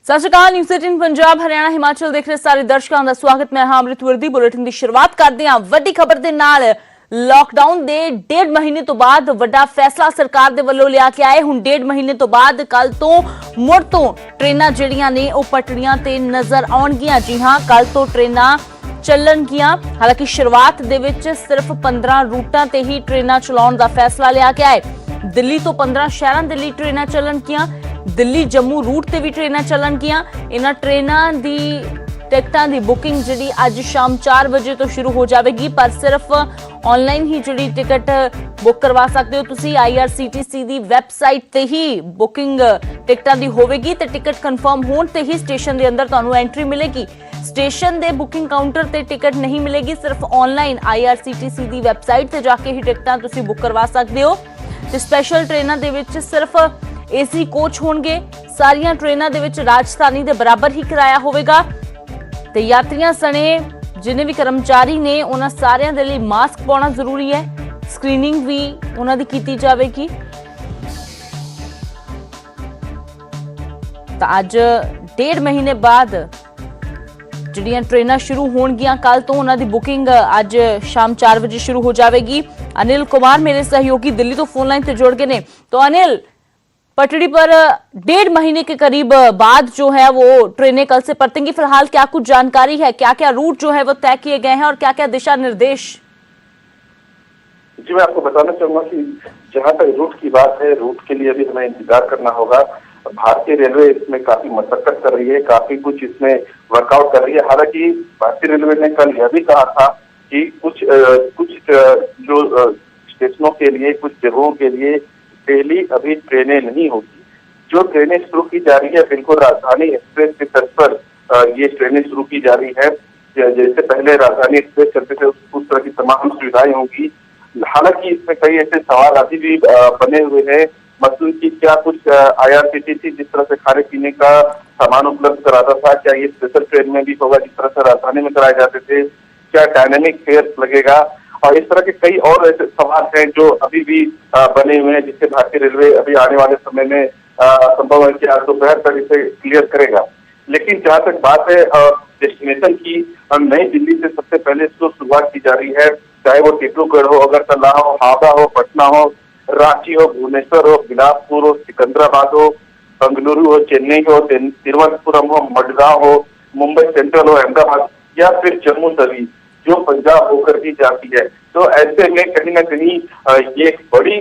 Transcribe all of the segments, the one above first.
ਸਤਿ ਸ਼੍ਰੀ ਅਕਾਲ। ਨਿਊਜ਼ 18 ਪੰਜਾਬ ਹਰਿਆਣਾ ਹਿਮਾਚਲ ਦੇਖ ਰਹੇ ਸਾਰੇ ਦਰਸ਼ਕਾਂ ਦਾ ਸਵਾਗਤ। ਮੈਂ ਹਾਂ ਅੰਮ੍ਰਿਤ ਵਰਦੀ। ਬੁਲੇਟਿਨ ਦੀ ਸ਼ੁਰੂਆਤ ਕਰਦੇ ਹਾਂ ਵੱਡੀ ਖਬਰ ਦੇ ਨਾਲ। लॉकडाउन ਦੇ 1.5 ਮਹੀਨੇ ਤੋਂ ਬਾਅਦ ਵੱਡਾ ਫੈਸਲਾ ਸਰਕਾਰ ਦੇ ਵੱਲੋਂ ਲਿਆ ਕੇ ਆਏ। ਹੁਣ 1.5 ਮਹੀਨੇ ਤੋਂ ਬਾਅਦ ਕੱਲ ਤੋਂ ਮੁੜ ਤੋਂ ਟ੍ਰੇਨਾਂ ਜਿਹੜੀਆਂ ਨੇ ਉਹ ਪਟੜੀਆਂ ਤੇ ਨਜ਼ਰ ਆਉਣਗੀਆਂ। ਜੀ ਹਾਂ, ਕੱਲ ਤੋਂ ਟ੍ਰੇਨਾਂ ਚੱਲਣਗੀਆਂ। ਹਾਲਾਂਕਿ ਸ਼ੁਰੂਆਤ ਦੇ ਵਿੱਚ ਸਿਰਫ 15 ਰੂਟਾਂ ਤੇ ਹੀ ਟ੍ਰੇਨਾਂ ਚਲਾਉਣ ਦਾ ਫੈਸਲਾ ਲਿਆ ਗਿਆ ਹੈ। ਦਿੱਲੀ ਤੋਂ 15 ਸ਼ਹਿਰਾਂ ਦੇ ਲਈ ਟ੍ਰੇਨਾਂ ਚੱਲਣਗੀਆਂ। दिल्ली जम्मू रूट ते भी ट्रेनां चलणगियां। इन्हां ट्रेनां दी टिकटां दी बुकिंग जिहड़ी अज शाम 4 बजे तो शुरू हो जाएगी, पर सिर्फ ऑनलाइन ही जिहड़ी टिकट बुक करवा सकते हो तुसीं। IRCTC दी वैबसाइट ते ही बुकिंग टिकटां दी होवेगी ते टिकट कन्फर्म होण ते ही स्टेशन दे अंदर तुहानूं एंट्री मिलेगी। स्टेशन दे बुकिंग काउंटर ते टिकट नहीं मिलेगी, सिर्फ ऑनलाइन IRCTC दी वैबसाइट ते जाके ही टिकटां तुसीं बुक करवा सकते हो। ते स्पैशल ट्रेनां दे विच सिर्फ AC कोच होणगे। सारियां ट्रेनां दे विच राजधानी दे बराबर ही किराया होवेगा ते यात्रियां सने जिन्ने भी कर्मचारी ने उन्हां सारियां दे लई मास्क पाउणा जरूरी है। स्क्रीनिंग भी उन्हां दी कीती जावेगी। तां अज 1.5 महीने बाद ਜਿਹੜੀਆਂ ट्रेनां शुरू होणगियां। कल तो उन्हां दी बुकिंग अज शाम 4 बजे शुरू हो जाएगी। अनिल कुमार मेरे सहयोगी दिल्ली तो फोन लाइन ते जुड़ गए ने। तो अनिल, पटड़ी पर 1.5 महीने के करीब बाद जो है वो ट्रेनें कल से परतेंगी। फिलहाल क्या कुछ जानकारी है, क्या क्या रूट जो है वो तय किए गए हैं और क्या क्या दिशा निर्देश? जी, मैं आपको बताना चाहूंगा कि जहां तक रूट की बात है, रूट के लिए अभी हमें इंतजार करना होगा। भारतीय रेलवे इसमें काफी मशक्कत कर रही है, काफी कुछ इसमें वर्कआउट कर रही है। हालांकि भारतीय रेलवे ने कल यह भी कहा था कि कुछ जो स्टेशनों के लिए, कुछ जगहों के लिए डेली अभी ट्रेनें नहीं होगी। जो ट्रेनें शुरू की जा रही है बिल्कुल राजधानी एक्सप्रेस के तर्ज पर ये ट्रेनें शुरू की जा रही है। जैसे पहले राजधानी एक्सप्रेस चलते थे उस तरह की तमाम सुविधाएं होंगी। हालांकि इसमें कई ऐसे सवाल अभी भी बने हुए हैं, मतलब कि क्या कुछ IRCTC जिस तरह से खाने पीने का सामान उपलब्ध कराता था, क्या ये स्पेशल ट्रेन में भी होगा जिस तरह से राजधानी में कराए जाते थे? क्या डायनेमिक फेयर लगेगा? और इस तरह के कई और ऐसे सवाल हैं जो अभी भी बने हुए हैं, जिससे भारतीय रेलवे अभी आने वाले समय में संभव है कि आज दोपहर तक इसे क्लियर करेगा। लेकिन जहां तक बात है डेस्टिनेशन की, नई दिल्ली से सबसे पहले इसको शुरुआत की जा रही है। चाहे वो डिब्रूगढ़ हो, अगरतला हो, हावड़ा हो, पटना हो, रांची हो, भुवनेश्वर हो, बिलासपुर हो, सिकंदराबाद हो, बेंगलुरु हो, चेन्नई हो, तिरुवनंतपुरम हो, मडगांव हो, मुंबई सेंट्रल हो, अहमदाबाद या फिर जम्मू तवी जो पंजाब होकर ही जाती है। तो ऐसे में कहीं ना कहीं ये एक बड़ी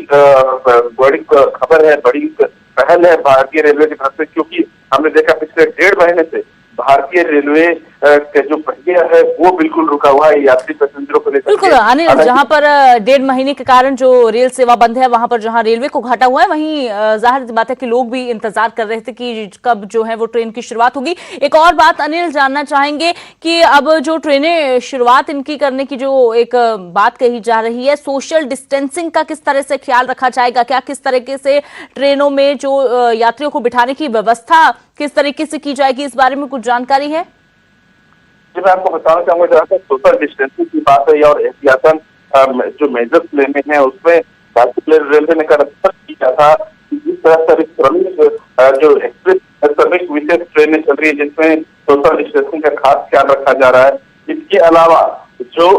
खबर है, बड़ी पहल है भारतीय रेलवे की तरफ से, क्योंकि हमने देखा पिछले 1.5 महीने से भारतीय रेलवे का जो प्रक्रिया है वो बिल्कुल रुका हुआ है यात्री पैसेंजरों को लेकर। बिल्कुल अनिल, जहां पर 1.5 महीने के कारण जो रेल सेवा बंद है, वहां पर जहां रेलवे को घाटा हुआ है, वहीं जाहिर सी बात है कि लोग भी इंतजार कर रहे थे कि कब जो है वो ट्रेन की शुरुआत होगी। एक और बात अनिल जानना चाहेंगे कि अब जो ट्रेनें शुरुआत इनकी करने की जो एक बात कही जा रही है, सोशल डिस्टेंसिंग का किस तरह से ख्याल रखा जाएगा? क्या किस तरीके से ट्रेनों में जो यात्रियों को बिठाने की व्यवस्था किस तरीके से की जाएगी, इस बारे में कुछ जानकारी है? जी, मैं आपको बताना चाहूंगा, जहाँ तक सोशल डिस्टेंसिंग की बात है और एहतियातन जो मेजर्स लेने हैं, उसमें भारतीय रेलवे ने कर किया था। जिस तरह से श्रमिक जो एक्सप्रेस श्रमिक विशेष ट्रेनें चल रही है जिसमें सोशल डिस्टेंसिंग का खास ख्याल रखा जा रहा है। इसके अलावा जो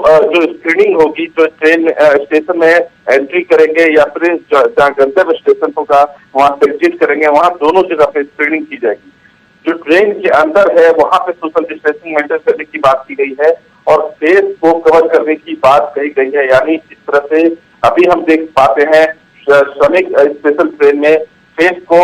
स्क्रीनिंग होगी, जो ट्रेन स्टेशन में एंट्री करेंगे या फिर जहाँ गंतव्य स्टेशन होगा वहाँ पे विजिट करेंगे, वहाँ दोनों जगह पे स्क्रीनिंग की जाएगी। जो ट्रेन के अंदर है वहां पे सोशल डिस्टेंसिंग मेंटेन करने की बात की गई है और फेस को कवर करने की बात कही गई है। यानी जिस तरह से अभी हम देख पाते हैं श्रमिक स्पेशल ट्रेन में फेस को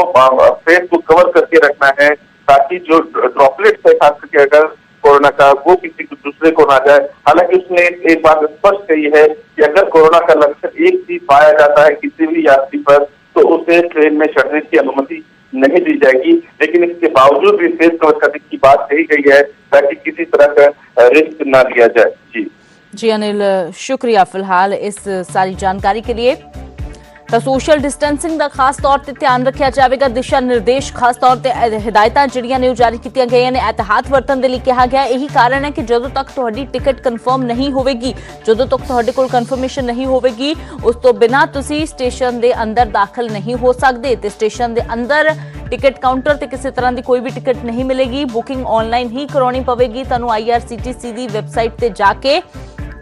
कवर करके रखना है, ताकि जो ड्रॉपलेट्स है खास करके अगर कोरोना का, वो किसी दूसरे को ना जाए। हालांकि उसने एक बात स्पष्ट कही है कि अगर कोरोना का लक्षण एक भी पाया जाता है किसी भी यात्री पर, तो उसे ट्रेन में चढ़ने की अनुमति नहीं दी जाएगी। लेकिन इसके बावजूद भी फेस कवर करने की बात कही गई है ताकि किसी तरह का रिस्क ना लिया जाए। जी अनिल, शुक्रिया फिलहाल इस सारी जानकारी के लिए। ਤਾਂ ਸੋਸ਼ਲ ਡਿਸਟੈਂਸਿੰਗ ਦਾ ਖਾਸ ਤੌਰ ਤੇ ਧਿਆਨ ਰੱਖਿਆ ਜਾਵੇਗਾ। ਦਿਸ਼ਾ ਨਿਰਦੇਸ਼ ਖਾਸ ਤੌਰ ਤੇ ਹਦਾਇਤਾਂ ਜਿਹੜੀਆਂ ਨੇ ਉਹ ਜਾਰੀ ਕੀਤੀਆਂ ਗਈਆਂ ਨੇ। ਇਹਤਿਆਤ ਵਰਤਣ ਦੇ ਲਈ ਕਿਹਾ ਗਿਆ। ਇਹੀ ਕਾਰਨ ਹੈ ਕਿ ਜਦੋਂ ਤੱਕ ਤੁਹਾਡੀ ਟਿਕਟ ਕਨਫਰਮ ਨਹੀਂ ਹੋਵੇਗੀ, ਜਦੋਂ ਤੱਕ ਤੁਹਾਡੇ ਕੋਲ ਕਨਫਰਮੇਸ਼ਨ ਨਹੀਂ ਹੋਵੇਗੀ, ਉਸ ਤੋਂ ਬਿਨਾਂ ਤੁਸੀਂ ਸਟੇਸ਼ਨ ਦੇ ਅੰਦਰ ਦਾਖਲ ਨਹੀਂ ਹੋ ਸਕਦੇ। ਤੇ ਸਟੇਸ਼ਨ ਦੇ ਅੰਦਰ ਟਿਕਟ ਕਾਊਂਟਰ ਤੇ ਕਿਸੇ ਤਰ੍ਹਾਂ ਦੀ ਕੋਈ ਵੀ ਟਿਕਟ ਨਹੀਂ ਮਿਲੇਗੀ। ਬੁਕਿੰਗ ਆਨਲਾਈਨ ਹੀ ਕਰਾਉਣੀ ਪਵੇਗੀ ਤੁਹਾਨੂੰ IRCTC ਦੀ ਵੈਬਸਾਈਟ ਤੇ ਜਾ ਕੇ,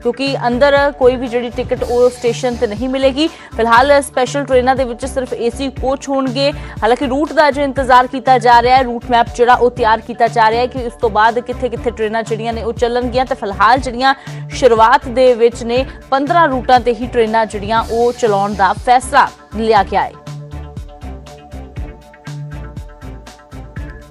क्योंकि अंदर कोई भी जी टिकट वो स्टेशन ते नहीं मिलेगी। फिलहाल स्पैशल ट्रेनों के विच सिर्फ AC कोच होंगे। हालांकि रूट का जो इंतजार किया जा रहा है, रूट मैप जो वो तैयार किया जा रहा है कि उस तो बाद कित्थे कित्थे ट्रेनां जिहड़ियां ने वो चलणगियां। ते फिलहाल जिहड़ियां शुरुआत दे विच ने 15 रूटां ते ही ट्रेनां जिहड़ियां वो चलाउण दा फैसला लिया गया है।